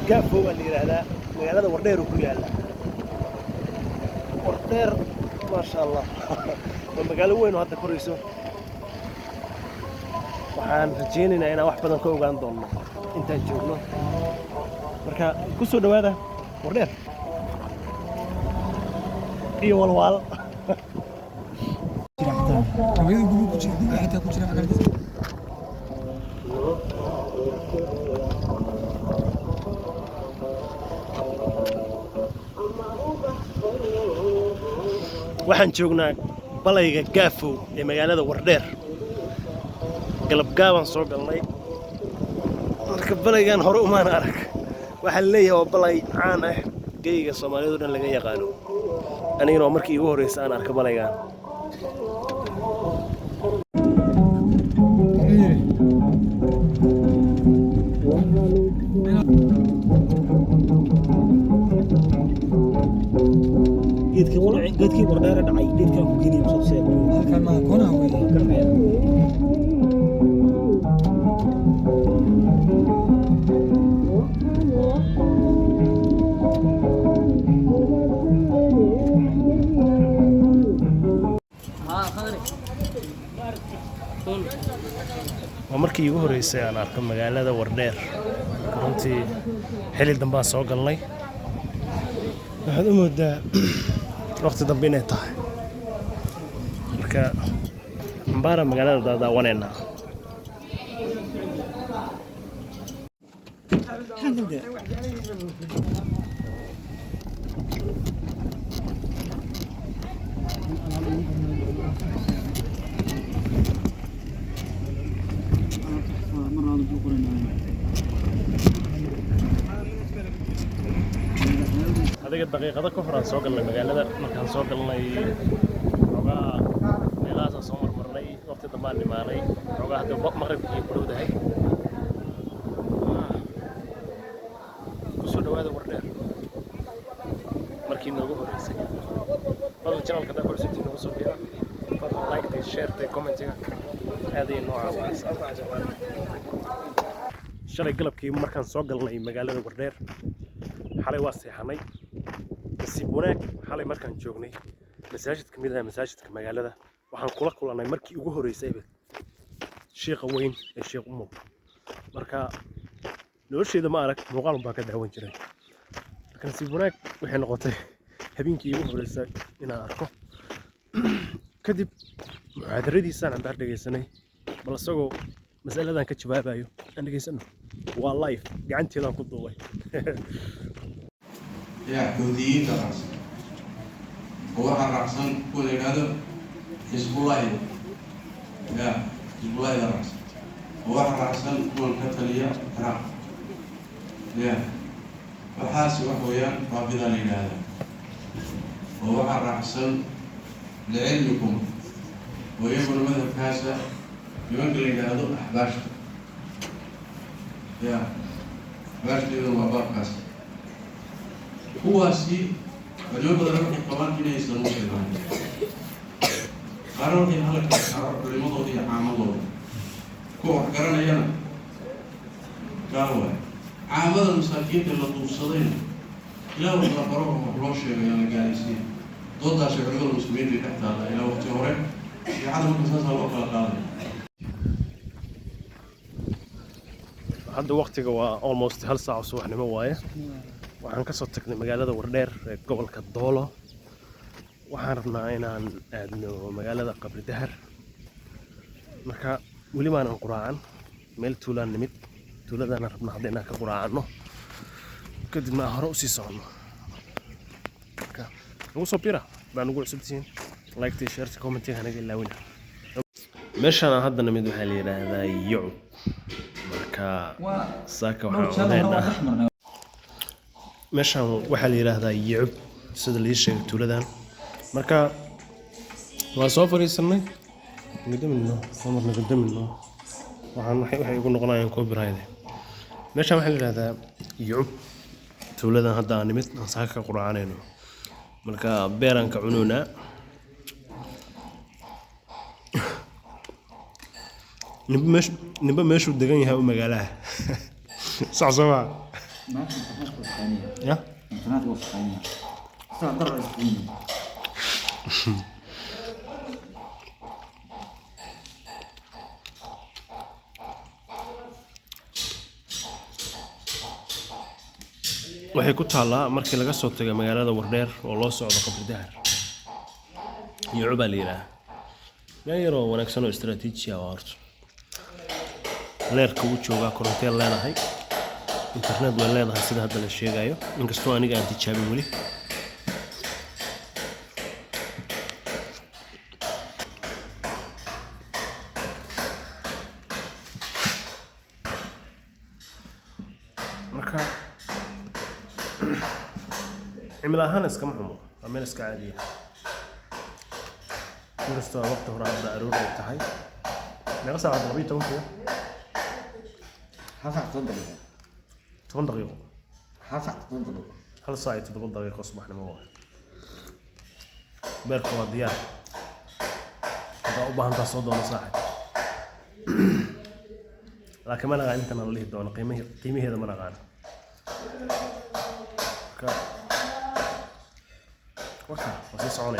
قافو اللي هذا مقالة وردير وكيالا وردير ما شاء الله والمقالة وين وهذا كوريسو waxaan rajeynaynaa inaan wax badan ka ogaan doono intaan joogno marka ku soo dhawaada wardheer iyo walwal waxaan joognaa balayga Gaafow ee magaalada Wardheer قلب قابن سوق الله مركب بلاي كان هروب ما نعرف واحد ليه هو بلاي عانه جيجا الصومالي دون اللي جاي قالوا أنا ينو مركي يوريس أنا أركب بلاي كان قد كي بردار دعي قد كان كجيني بصوت سير كان ما كونه هو كرنيه ومركي ugu horeysay aan arko magaalada Wardheer runtii xilli dambe soo galnay waxaad u moodaa waqti dambe inay tahay marka ambara magaalada daawanayna هذه الدقيقة كفر سوق المجال هذا مكان سوق المي رجع ميلاد صومر مرني وقت دماني ماني رجع هذا مغرب يبرد هاي كسر هذا وردير مركين نوجه رئيسي فضل القناة كذا كورسيتي نوصل فيها فضل لايك تي شير تي كومنت هذه النوع شري قلب كي مركان سوق المجال وردير حالي واسي حني بس هناك حالي مركان جوجني مساجد كميدها مساجد كمجال waxaan kula kulanay markii ugu horeysay sheekh weyn ee sheekh Umar marka nolosheeda ma arag muuqaal baa ka daawan jiray marka si wanaag waxay noqotay habeenkii ugu horeysay inaan arko kadib muxaadaradiisa aan baa dhageysanay bal asagoo mas'aladan ka jawaabayo aan dhageysano waa live gacanteeda ku duubay يا كوديين درس هو الرأسان كل هذا حزب الله يا حزب الله درس هو الرأسان كل كتلية ترى يا وحاسب وحويا قابلا لهذا هو الرأسان لعلمكم ويقول مذهب كاسة ينقل إلى هذا أحباش يا أحباش إذا ما بقى هو سي اليوم بدنا نحكي كمان كنا يسلمون كمان قرروا في هلك قرروا بالموضوع دي عاملوا كو قررنا يلا قالوا عامل المساكين اللي توصلين لا والله قرروا مخلوش يعني جالسين ضد شغل المسلمين في تحت هذا إلى وقت هورين في عدم القصاص الوقت القادم hadda waqtiga waa almost hal saac subaxnimo waaye waxaan ka soo tagnay magaalada Wardheer ee gobolka Doolo waxaan rabnaa inaan aadno magaalada Qabri Dahar marka wali ma aan quraan meel tuulaan nimid tuuladana rabnaa hadda inaan ka quraacno kadibna hore u sii socono marka ugu soo bira baan ugu cusubtiin like tii share comment hanaga ilaawina meeshaan hadda nimid waxa la yiraahdaa Yucub marka saaka waxaan leenahay meeshaan waxa la yiraahdaa Yucub sida la sheegay tuuladan marka waa soo fariisanay qadamino waxay ugu noqonayaan copyright meeshaan waxa la yiraahdaa Yucub tuuladan hadda aan nimid aan saaka quraanayno marka beeranka cununa نبى مش degan yahay magaalada sax sama ماشي انترنت وثانية. يا انترنت وثانية. صدر اسمي. waxay ku taallaa markii laga soo tago magaalada Wardheer oo loo socdo Qabri Dahar iyo Cubaa la yiraahdo meel yar oo wanaagsan oo istiraatiiji ah horta leerka uu joogaa koronto leedahay internet waa leedahay sida hadda la sheegayo inkastoo aniga aan tijaabin weli marka عمل هانس كم حمو عمل اسك عادية نرستو وقت هراء أبدا أرور التحي نقص على ضربية توقف حافظ تنطلق. 8 دقيقة حافظ تنطلق. هل ساعة 8 دقيقة صباحنا مواه بيركو وديان هذا أبا هنتا صوت ولا صاحب لكن ما أنا أنت أنا اللي هدونا قيمة هذا ما أنا غانا وكا وسي صعوني